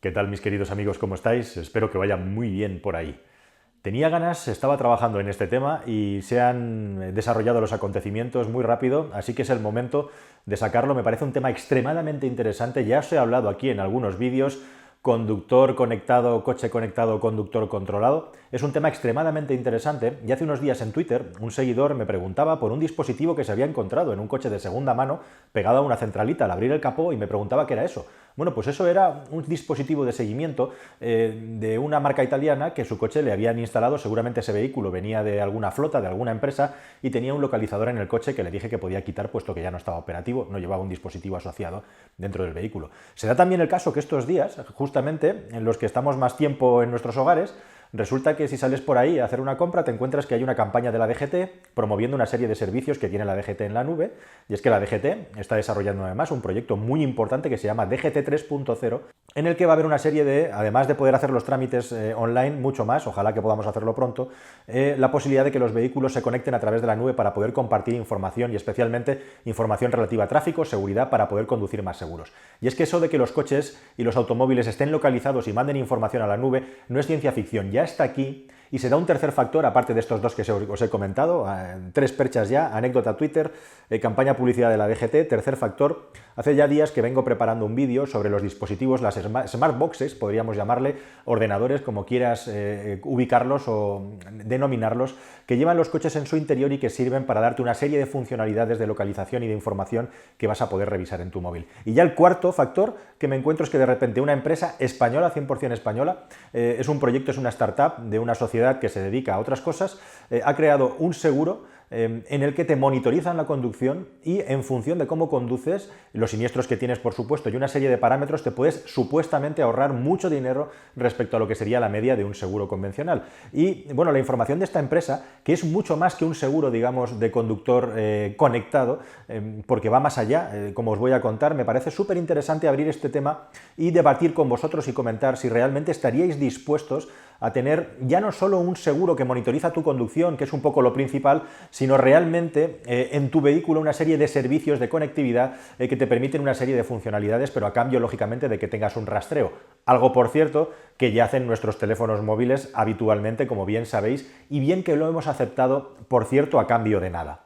¿Qué tal, mis queridos amigos? ¿Cómo estáis? Espero que vaya muy bien por ahí. Tenía ganas, estaba trabajando en este tema y se han desarrollado los acontecimientos muy rápido, así que es el momento de sacarlo. Me parece un tema extremadamente interesante. Ya os he hablado aquí en algunos vídeos: conductor conectado, coche conectado, conductor controlado. Es un tema extremadamente interesante y hace unos días en Twitter un seguidor me preguntaba por un dispositivo que se había encontrado en un coche de segunda mano pegado a una centralita al abrir el capó y me preguntaba qué era eso. Bueno, pues eso era un dispositivo de seguimiento de una marca italiana que su coche le habían instalado. Seguramente ese vehículo venía de alguna flota, de alguna empresa, y tenía un localizador en el coche que le dije que podía quitar puesto que ya no estaba operativo, no llevaba un dispositivo asociado dentro del vehículo. Se da también el caso que estos días, justamente en los que estamos más tiempo en nuestros hogares, resulta que si sales por ahí a hacer una compra te encuentras que hay una campaña de la DGT promoviendo una serie de servicios que tiene la DGT en la nube, y es que la DGT está desarrollando además un proyecto muy importante que se llama DGT 3.0, en el que va a haber una serie de, además de poder hacer los trámites online, mucho más, ojalá que podamos hacerlo pronto, la posibilidad de que los vehículos se conecten a través de la nube para poder compartir información, y especialmente información relativa a tráfico, seguridad, para poder conducir más seguros. Y es que eso de que los coches y los automóviles estén localizados y manden información a la nube no es ciencia ficción, ya está aquí. Y se da un tercer factor, aparte de estos dos que os he comentado, tres perchas ya: anécdota Twitter, campaña publicidad de la DGT. Tercer factor: hace ya días que vengo preparando un vídeo sobre los dispositivos, las smart boxes, podríamos llamarle, ordenadores, como quieras ubicarlos o denominarlos, que llevan los coches en su interior y que sirven para darte una serie de funcionalidades de localización y de información que vas a poder revisar en tu móvil. Y ya el cuarto factor que me encuentro es que de repente una empresa española, 100% española, es un proyecto, es una startup de una sociedad que se dedica a otras cosas, ha creado un seguro en el que te monitorizan la conducción y, en función de cómo conduces, los siniestros que tienes, por supuesto, y una serie de parámetros, te puedes supuestamente ahorrar mucho dinero respecto a lo que sería la media de un seguro convencional. Y bueno, la información de esta empresa, que es mucho más que un seguro, digamos, de conductor conectado, porque va más allá, como os voy a contar, me parece súper interesante abrir este tema y debatir con vosotros y comentar si realmente estaríais dispuestos a tener ya no solo un seguro que monitoriza tu conducción, que es un poco lo principal, sino realmente en tu vehículo una serie de servicios de conectividad que te permiten una serie de funcionalidades, pero a cambio, lógicamente, de que tengas un rastreo. Algo, por cierto, que ya hacen nuestros teléfonos móviles habitualmente, como bien sabéis, y bien que lo hemos aceptado, por cierto, a cambio de nada.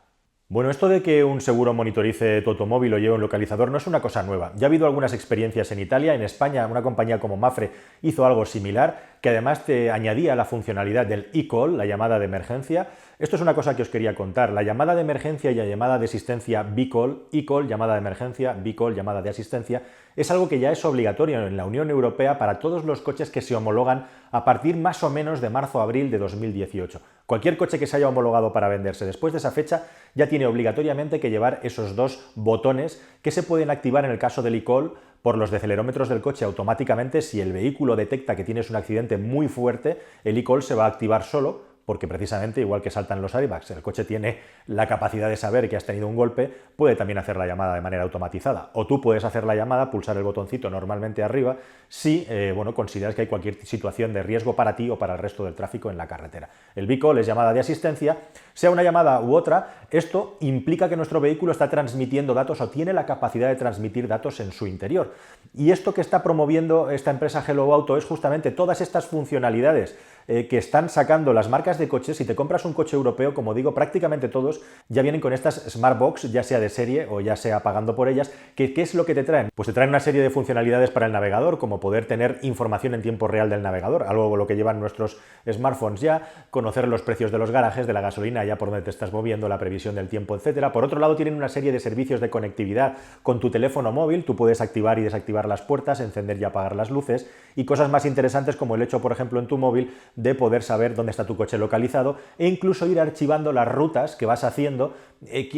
Bueno, esto de que un seguro monitorice tu automóvil o lleve un localizador no es una cosa nueva. Ya ha habido algunas experiencias en Italia. En España, una compañía como Mapfre hizo algo similar, que además te añadía la funcionalidad del eCall, la llamada de emergencia. Esto es una cosa que os quería contar. La llamada de emergencia y la llamada de asistencia BeCall, eCall, llamada de emergencia, BeCall, llamada de asistencia, es algo que ya es obligatorio en la Unión Europea para todos los coches que se homologan a partir más o menos de marzo-abril de 2018. Cualquier coche que se haya homologado para venderse después de esa fecha ya tiene obligatoriamente que llevar esos dos botones que se pueden activar en el caso del eCall por los decelerómetros del coche automáticamente. Si el vehículo detecta que tienes un accidente muy fuerte, el eCall se va a activar solo, porque precisamente, igual que saltan los airbags, el coche tiene la capacidad de saber que has tenido un golpe, puede también hacer la llamada de manera automatizada. O tú puedes hacer la llamada, pulsar el botoncito normalmente arriba, si consideras que hay cualquier situación de riesgo para ti o para el resto del tráfico en la carretera. El BeCall es llamada de asistencia. Sea una llamada u otra, esto implica que nuestro vehículo está transmitiendo datos o tiene la capacidad de transmitir datos en su interior. Y esto que está promoviendo esta empresa Hello Auto es justamente todas estas funcionalidades que están sacando las marcas de coches. Si te compras un coche europeo, como digo, prácticamente todos ya vienen con estas Smart Box, ya sea de serie o ya sea pagando por ellas. ¿Qué es lo que te traen? Pues te traen una serie de funcionalidades para el navegador, como poder tener información en tiempo real del navegador, algo lo que llevan nuestros smartphones ya, conocer los precios de los garajes, de la gasolina, ya por donde te estás moviendo, la previsión del tiempo, etcétera. Por otro lado, tienen una serie de servicios de conectividad con tu teléfono móvil. Tú puedes activar y desactivar las puertas, encender y apagar las luces, y cosas más interesantes como el hecho, por ejemplo, en tu móvil, de poder saber dónde está tu coche localizado e incluso ir archivando las rutas que vas haciendo,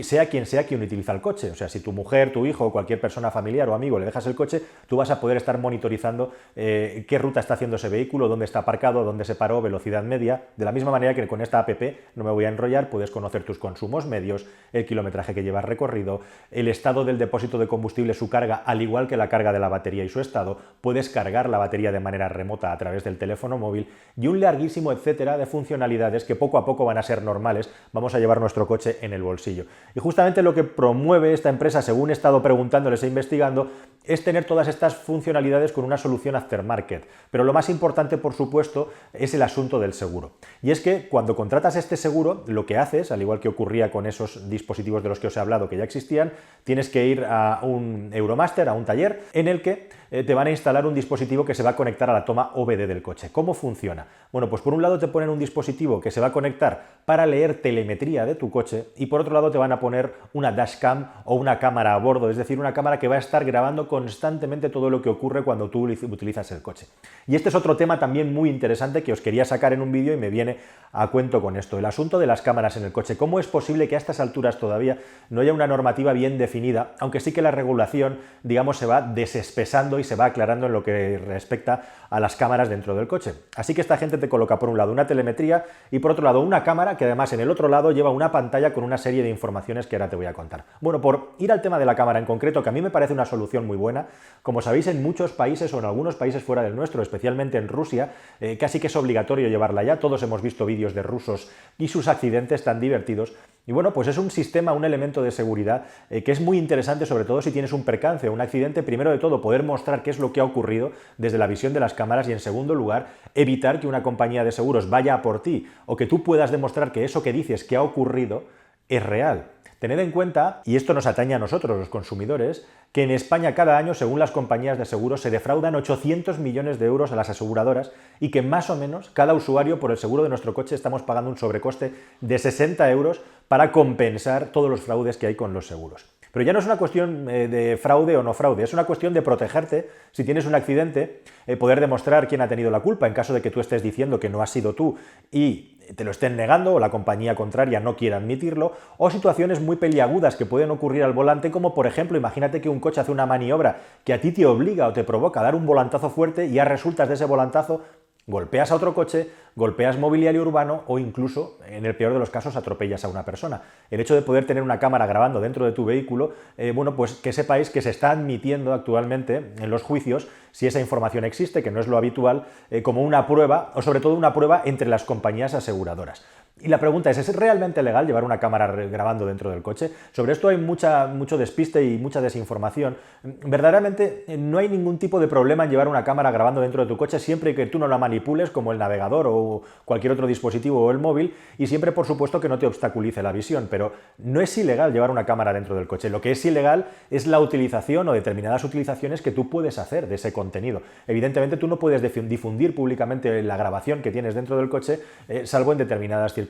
sea quien utiliza el coche. O sea, si tu mujer, tu hijo o cualquier persona familiar o amigo le dejas el coche, tú vas a poder estar monitorizando qué ruta está haciendo ese vehículo, dónde está aparcado, dónde se paró, velocidad media. De la misma manera que con esta app, no me voy a enrollar, puedes conocer tus consumos medios, el kilometraje que llevas recorrido, el estado del depósito de combustible, su carga, al igual que la carga de la batería y su estado. Puedes cargar la batería de manera remota a través del teléfono móvil, y un larguísimo etcétera de funcionalidades funcionalidades que poco a poco van a ser normales, vamos a llevar nuestro coche en el bolsillo. Y justamente lo que promueve esta empresa, según he estado preguntándoles e investigando, es tener todas estas funcionalidades con una solución aftermarket. Pero lo más importante, por supuesto, es el asunto del seguro. Y es que cuando contratas este seguro, lo que haces, al igual que ocurría con esos dispositivos de los que os he hablado que ya existían, tienes que ir a un Euromaster, a un taller, en el que te van a instalar un dispositivo que se va a conectar a la toma OBD del coche. ¿Cómo funciona? Bueno, pues por un lado te ponen un dispositivo que se va a conectar para leer telemetría de tu coche y por otro lado te van a poner una dashcam o una cámara a bordo, es decir, una cámara que va a estar grabando constantemente todo lo que ocurre cuando tú utilizas el coche. Y este es otro tema también muy interesante que os quería sacar en un vídeo y me viene a cuento con esto. El asunto de las cámaras en el coche. ¿Cómo es posible que a estas alturas todavía no haya una normativa bien definida, aunque sí que la regulación, digamos, se va desespesando y se va aclarando en lo que respecta a las cámaras dentro del coche? Así que esta gente te coloca por un lado una telemetría y por otro lado una cámara que además en el otro lado lleva una pantalla con una serie de informaciones que ahora te voy a contar. Bueno, por ir al tema de la cámara en concreto, que a mí me parece una solución muy buena, como sabéis, en muchos países o en algunos países fuera del nuestro, especialmente en Rusia, casi que es obligatorio llevarla ya. Todos hemos visto vídeos de rusos y sus accidentes tan divertidos. Y bueno, pues es un sistema, un elemento de seguridad que es muy interesante, sobre todo si tienes un percance o un accidente. Primero de todo, poder mostrar qué es lo que ha ocurrido desde la visión de las cámaras y, en segundo lugar, evitar que una compañía de seguros vaya a por ti o que tú puedas demostrar que eso que dices que ha ocurrido es real. Tened en cuenta, y esto nos atañe a nosotros, los consumidores, que en España cada año, según las compañías de seguros, se defraudan 800 millones de euros a las aseguradoras y que más o menos cada usuario por el seguro de nuestro coche estamos pagando un sobrecoste de 60 euros para compensar todos los fraudes que hay con los seguros. Pero ya no es una cuestión de fraude o no fraude, es una cuestión de protegerte si tienes un accidente, poder demostrar quién ha tenido la culpa en caso de que tú estés diciendo que no has sido tú y te lo estén negando o la compañía contraria no quiera admitirlo, o situaciones muy peliagudas que pueden ocurrir al volante, como por ejemplo, imagínate que un coche hace una maniobra que a ti te obliga o te provoca a dar un volantazo fuerte y ya resultas de ese volantazo, golpeas a otro coche, golpeas mobiliario urbano o incluso, en el peor de los casos, atropellas a una persona. El hecho de poder tener una cámara grabando dentro de tu vehículo, bueno, pues que sepáis que se está admitiendo actualmente en los juicios, si esa información existe, que no es lo habitual, como una prueba, o sobre todo una prueba entre las compañías aseguradoras. Y la pregunta ¿es realmente legal llevar una cámara grabando dentro del coche? Sobre esto hay mucho despiste y mucha desinformación. Verdaderamente no hay ningún tipo de problema en llevar una cámara grabando dentro de tu coche siempre que tú no la manipules como el navegador o cualquier otro dispositivo o el móvil y siempre, por supuesto, que no te obstaculice la visión, pero no es ilegal llevar una cámara dentro del coche. Lo que es ilegal es la utilización o determinadas utilizaciones que tú puedes hacer de ese contenido. Evidentemente tú no puedes difundir públicamente la grabación que tienes dentro del coche, salvo en determinadas circunstancias.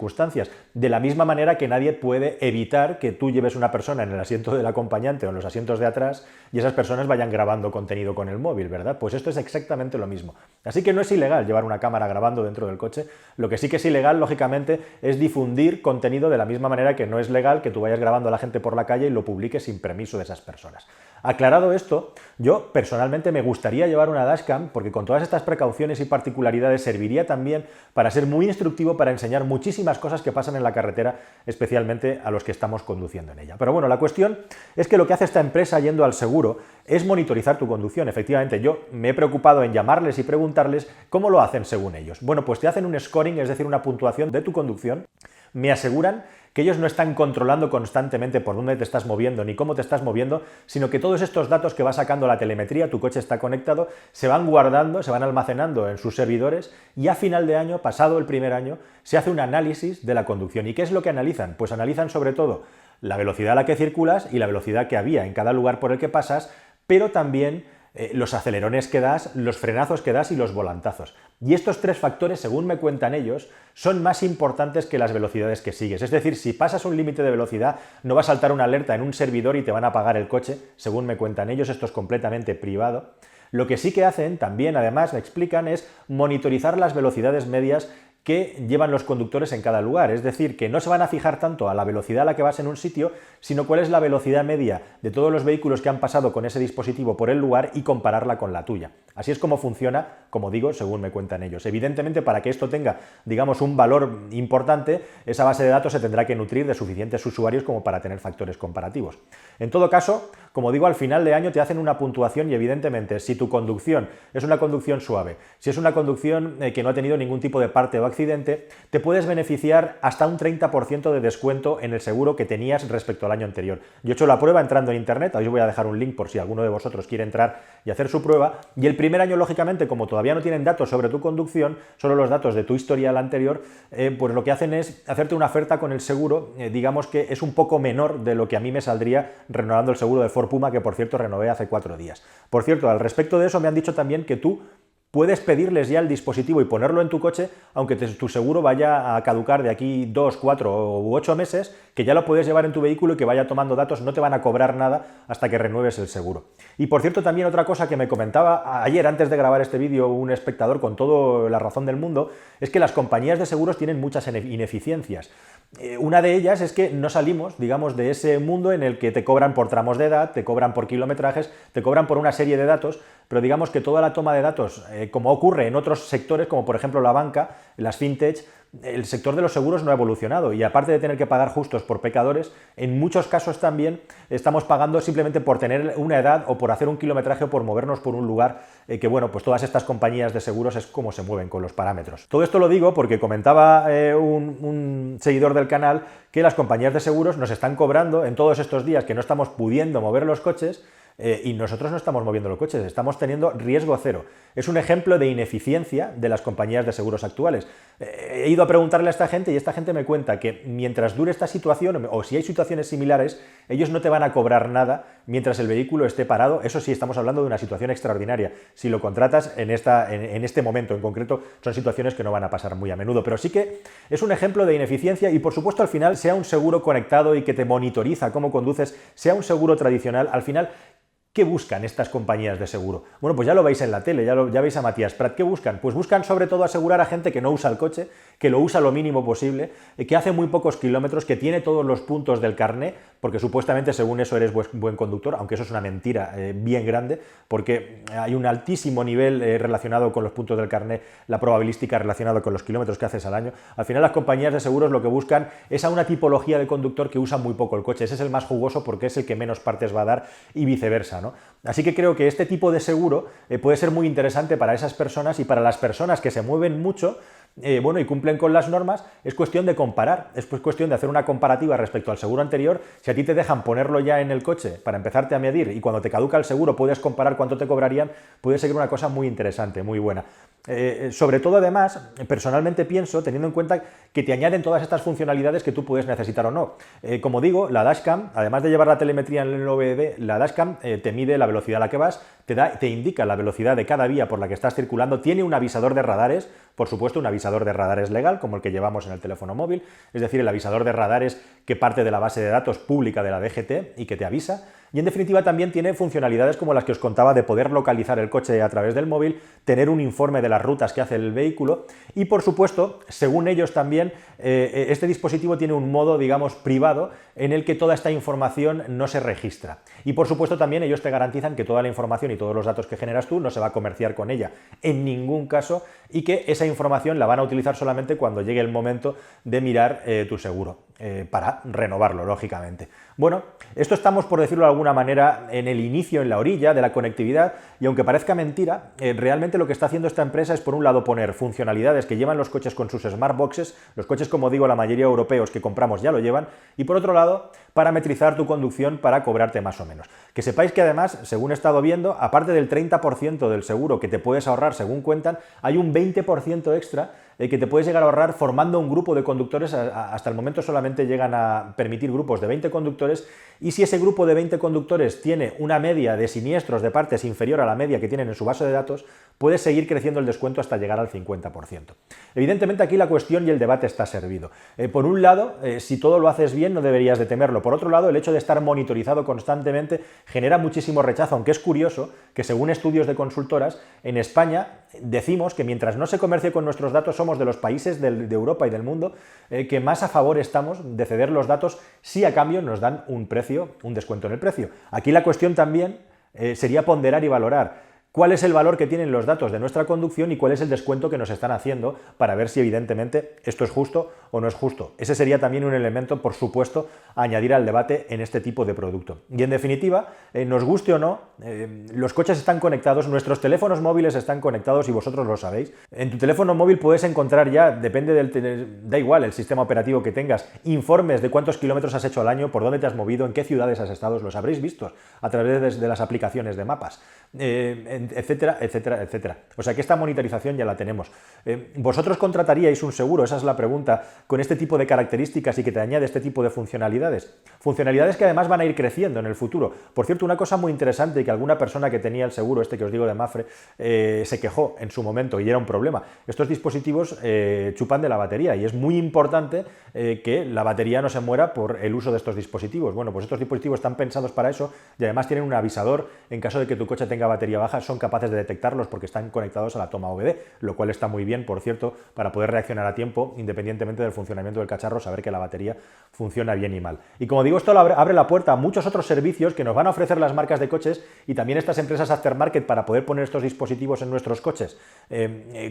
De la misma manera que nadie puede evitar que tú lleves una persona en el asiento del acompañante o en los asientos de atrás y esas personas vayan grabando contenido con el móvil, ¿verdad? Pues esto es exactamente lo mismo. Así que no es ilegal llevar una cámara grabando dentro del coche. Lo que sí que es ilegal, lógicamente, es difundir contenido de la misma manera que no es legal que tú vayas grabando a la gente por la calle y lo publiques sin permiso de esas personas. Aclarado esto, yo personalmente me gustaría llevar una dashcam porque con todas estas precauciones y particularidades serviría también para ser muy instructivo, para enseñar muchísimas cosas que pasan en la carretera, especialmente a los que estamos conduciendo en ella. Pero bueno, la cuestión es que lo que hace esta empresa yendo al seguro es monitorizar tu conducción. Efectivamente, yo me he preocupado en llamarles y preguntarles cómo lo hacen según ellos. Bueno, pues te hacen un scoring, es decir, una puntuación de tu conducción. Me aseguran que ellos no están controlando constantemente por dónde te estás moviendo ni cómo te estás moviendo, sino que todos estos datos que va sacando la telemetría, tu coche está conectado, se van guardando, se van almacenando en sus servidores y a final de año, pasado el primer año, se hace un análisis de la conducción. ¿Y qué es lo que analizan? Pues analizan sobre todo la velocidad a la que circulas y la velocidad que había en cada lugar por el que pasas, pero también los acelerones que das, los frenazos que das y los volantazos. Y estos tres factores, según me cuentan ellos, son más importantes que las velocidades que sigues. Es decir, si pasas un límite de velocidad, no va a saltar una alerta en un servidor y te van a apagar el coche, según me cuentan ellos, esto es completamente privado. Lo que sí que hacen, también además me explican, es monitorizar las velocidades medias que llevan los conductores en cada lugar. Es decir, que no se van a fijar tanto a la velocidad a la que vas en un sitio, sino cuál es la velocidad media de todos los vehículos que han pasado con ese dispositivo por el lugar y compararla con la tuya. Así es como funciona, como digo, según me cuentan ellos. Evidentemente, para que esto tenga, digamos, un valor importante, esa base de datos se tendrá que nutrir de suficientes usuarios como para tener factores comparativos. En todo caso, como digo, al final de año te hacen una puntuación y evidentemente, si tu conducción es una conducción suave, si es una conducción que no ha tenido ningún tipo de parte o accidente, Occidente, te puedes beneficiar hasta un 30% de descuento en el seguro que tenías respecto al año anterior. Yo he hecho la prueba entrando en internet, ahí os voy a dejar un link por si alguno de vosotros quiere entrar y hacer su prueba, y el primer año, lógicamente, como todavía no tienen datos sobre tu conducción, solo los datos de tu historial anterior, pues lo que hacen es hacerte una oferta con el seguro, digamos que es un poco menor de lo que a mí me saldría renovando el seguro de Ford Puma, que por cierto renové hace 4 días. Por cierto, al respecto de eso me han dicho también que tú puedes pedirles ya el dispositivo y ponerlo en tu coche, aunque tu seguro vaya a caducar de aquí 2, 4 u 8 meses, que ya lo puedes llevar en tu vehículo y que vaya tomando datos, no te van a cobrar nada hasta que renueves el seguro. Y por cierto, también otra cosa que me comentaba ayer antes de grabar este vídeo un espectador con toda la razón del mundo, es que las compañías de seguros tienen muchas ineficiencias. Una de ellas es que no salimos, digamos, de ese mundo en el que te cobran por tramos de edad, te cobran por kilometrajes, te cobran por una serie de datos, pero digamos que toda la toma de datos, como ocurre en otros sectores, como por ejemplo la banca, las fintech, el sector de los seguros no ha evolucionado y aparte de tener que pagar justos por pecadores, en muchos casos también estamos pagando simplemente por tener una edad o por hacer un kilometraje o por movernos por un lugar que, bueno, pues todas estas compañías de seguros es como se mueven con los parámetros. Todo esto lo digo porque comentaba un seguidor del canal que las compañías de seguros nos están cobrando en todos estos días que no estamos pudiendo mover los coches. Y nosotros no estamos moviendo los coches, estamos teniendo riesgo cero. Es un ejemplo de ineficiencia de las compañías de seguros actuales. He ido a preguntarle a esta gente y esta gente me cuenta que mientras dure esta situación, o si hay situaciones similares, ellos no te van a cobrar nada mientras el vehículo esté parado. Eso sí, estamos hablando de una situación extraordinaria. Si lo contratas en este momento en concreto, son situaciones que no van a pasar muy a menudo. Pero sí que es un ejemplo de ineficiencia y, por supuesto, al final, sea un seguro conectado y que te monitoriza cómo conduces, sea un seguro tradicional, al final, ¿qué buscan estas compañías de seguro? Bueno, pues ya lo veis en la tele, ya veis a Matías Prat. ¿Qué buscan? Pues buscan sobre todo asegurar a gente que no usa el coche, que lo usa lo mínimo posible, que hace muy pocos kilómetros, que tiene todos los puntos del carné, porque supuestamente según eso eres buen conductor, aunque eso es una mentira bien grande, porque hay un altísimo nivel relacionado con los puntos del carné, la probabilística relacionada con los kilómetros que haces al año. Al final las compañías de seguros lo que buscan es a una tipología de conductor que usa muy poco el coche. Ese es el más jugoso porque es el que menos partes va a dar y viceversa, ¿no? Así que creo que este tipo de seguro puede ser muy interesante para esas personas y para las personas que se mueven mucho, bueno, y cumplen con las normas. Es cuestión de comparar, es pues cuestión de hacer una comparativa respecto al seguro anterior. Si a ti te dejan ponerlo ya en el coche para empezarte a medir y cuando te caduca el seguro puedes comparar cuánto te cobrarían, puede ser una cosa muy interesante, muy buena. Sobre todo, además, personalmente pienso, teniendo en cuenta que te añaden todas estas funcionalidades que tú puedes necesitar o no. Como digo, la dashcam, además de llevar la telemetría en el OBD, la dashcam te mide la velocidad a la que vas, te indica la velocidad de cada vía por la que estás circulando, tiene un avisador de radares, por supuesto un avisador de radares legal, como el que llevamos en el teléfono móvil, es decir, el avisador de radares que parte de la base de datos pública de la DGT y que te avisa. Y en definitiva también tiene funcionalidades como las que os contaba de poder localizar el coche a través del móvil, tener un informe de las rutas que hace el vehículo y, por supuesto, según ellos también, este dispositivo tiene un modo, digamos, privado en el que toda esta información no se registra. Y, por supuesto, también ellos te garantizan que toda la información y todos los datos que generas tú no se va a comerciar con ella en ningún caso y que esa información la van a utilizar solamente cuando llegue el momento de mirar tu seguro, para renovarlo, lógicamente. Bueno, esto estamos, por decirlo de alguna manera, en el inicio, en la orilla de la conectividad, y aunque parezca mentira, realmente lo que está haciendo esta empresa es, por un lado, poner funcionalidades que llevan los coches con sus smart boxes, los coches, como digo, la mayoría europeos que compramos ya lo llevan, y por otro lado, parametrizar tu conducción para cobrarte más o menos. Que sepáis que además, según he estado viendo, aparte del 30% del seguro que te puedes ahorrar según cuentan, hay un 20% extra que te puedes llegar a ahorrar formando un grupo de conductores. Hasta el momento solamente llegan a permitir grupos de 20 conductores y si ese grupo de 20 conductores tiene una media de siniestros de partes inferior a la media que tienen en su base de datos, puedes seguir creciendo el descuento hasta llegar al 50%. Evidentemente aquí la cuestión y el debate está servido. Por un lado, si todo lo haces bien no deberías de temerlo. Por otro lado, el hecho de estar monitorizado constantemente genera muchísimo rechazo, aunque es curioso que según estudios de consultoras, en España decimos que mientras no se comercie con nuestros datos somos de los países de Europa y del mundo que más a favor estamos de ceder los datos si a cambio nos dan un precio, un descuento en el precio. Aquí la cuestión también sería ponderar y valorar cuál es el valor que tienen los datos de nuestra conducción y cuál es el descuento que nos están haciendo para ver si evidentemente esto es justo o no es justo. Ese sería también un elemento, por supuesto, a añadir al debate en este tipo de producto. Y en definitiva, nos guste o no, los coches están conectados, nuestros teléfonos móviles están conectados y vosotros lo sabéis. En tu teléfono móvil puedes encontrar ya, depende da igual el sistema operativo que tengas, informes de cuántos kilómetros has hecho al año, por dónde te has movido, en qué ciudades has estado, los habréis visto a través de las aplicaciones de mapas, etcétera, etcétera, etcétera. O sea que esta monitorización ya la tenemos. ¿Vosotros contrataríais un seguro? Esa es la pregunta, con este tipo de características y que te añade este tipo de funcionalidades. Funcionalidades que además van a ir creciendo en el futuro. Por cierto, una cosa muy interesante, que alguna persona que tenía el seguro, este que os digo de Mapfre, se quejó en su momento y era un problema. Estos dispositivos chupan de la batería y es muy importante que la batería no se muera por el uso de estos dispositivos. Bueno, pues estos dispositivos están pensados para eso y además tienen un avisador en caso de que tu coche tenga batería baja, son capaces de detectarlos porque están conectados a la toma OBD, lo cual está muy bien, por cierto, para poder reaccionar a tiempo, independientemente del funcionamiento del cacharro, saber que la batería funciona bien y mal. Y como digo, esto abre la puerta a muchos otros servicios que nos van a ofrecer las marcas de coches y también estas empresas aftermarket para poder poner estos dispositivos en nuestros coches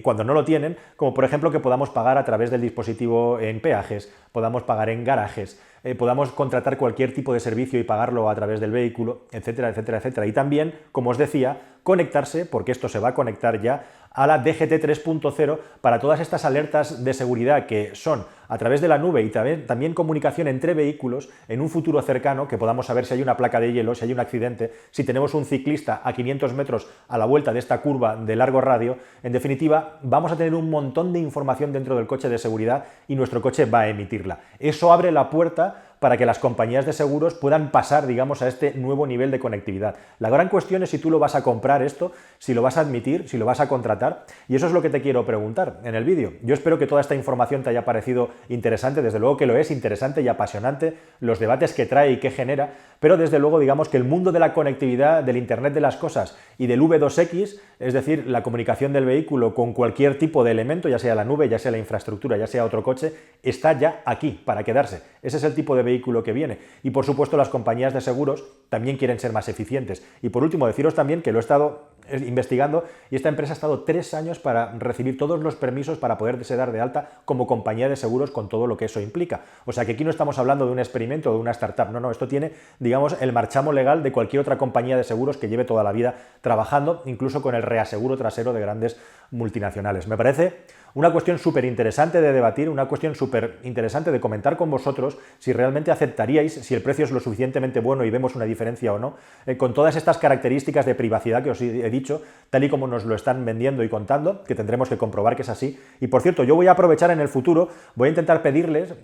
cuando no lo tienen, como por ejemplo que podamos pagar a través del dispositivo en peajes, podamos pagar en garajes, podamos contratar cualquier tipo de servicio y pagarlo a través del vehículo, etcétera, etcétera, etcétera. Y también, como os decía, conectarse, porque esto se va a conectar ya, a la DGT 3.0 para todas estas alertas de seguridad que son a través de la nube y también comunicación entre vehículos en un futuro cercano, que podamos saber si hay una placa de hielo, si hay un accidente, si tenemos un ciclista a 500 metros a la vuelta de esta curva de largo radio. En definitiva, vamos a tener un montón de información dentro del coche de seguridad y nuestro coche va a emitirla. Eso abre la puerta para que las compañías de seguros puedan pasar, digamos, a este nuevo nivel de conectividad. La gran cuestión es si tú lo vas a comprar esto, si lo vas a admitir, si lo vas a contratar, y eso es lo que te quiero preguntar en el vídeo. Yo espero que toda esta información te haya parecido interesante, desde luego que lo es, interesante y apasionante, los debates que trae y que genera, pero desde luego digamos que el mundo de la conectividad, del Internet de las cosas y del V2X, es decir, la comunicación del vehículo con cualquier tipo de elemento, ya sea la nube, ya sea la infraestructura, ya sea otro coche, está ya aquí para quedarse. Ese es el tipo de vehículo que viene. Y por supuesto las compañías de seguros también quieren ser más eficientes. Y por último deciros también que lo he estado investigando y esta empresa ha estado 3 años para recibir todos los permisos para poderse dar de alta como compañía de seguros con todo lo que eso implica. O sea que aquí no estamos hablando de un experimento o de una startup, no, esto tiene, digamos, el marchamo legal de cualquier otra compañía de seguros que lleve toda la vida trabajando, incluso con el reaseguro trasero de grandes multinacionales. Me parece una cuestión súper interesante de debatir, una cuestión súper interesante de comentar con vosotros si realmente aceptaríais, si el precio es lo suficientemente bueno y vemos una diferencia o no, con todas estas características de privacidad que os he dicho, tal y como nos lo están vendiendo y contando, que tendremos que comprobar que es así. Y por cierto, yo voy a aprovechar en el futuro, voy a intentar pedirles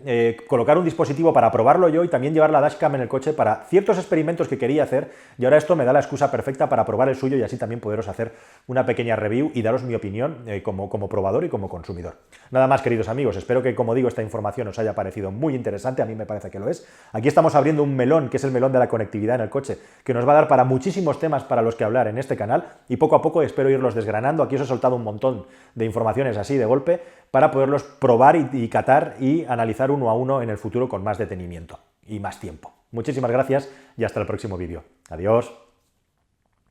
colocar un dispositivo para probarlo yo y también llevar la dashcam en el coche para ciertos experimentos que quería hacer, y ahora esto me da la excusa perfecta para probar el suyo y así también poderos hacer una pequeña review y daros mi opinión como probador y como consumidor. Nada más, queridos amigos, espero que, como digo, esta información os haya parecido muy interesante, a mí me parece que lo es. Aquí estamos abriendo un melón, que es el melón de la conectividad en el coche, que nos va a dar para muchísimos temas para los que hablar en este canal, y poco a poco espero irlos desgranando. Aquí os he soltado un montón de informaciones así de golpe para poderlos probar y catar y analizar uno a uno en el futuro con más detenimiento y más tiempo. Muchísimas gracias y hasta el próximo vídeo. Adiós.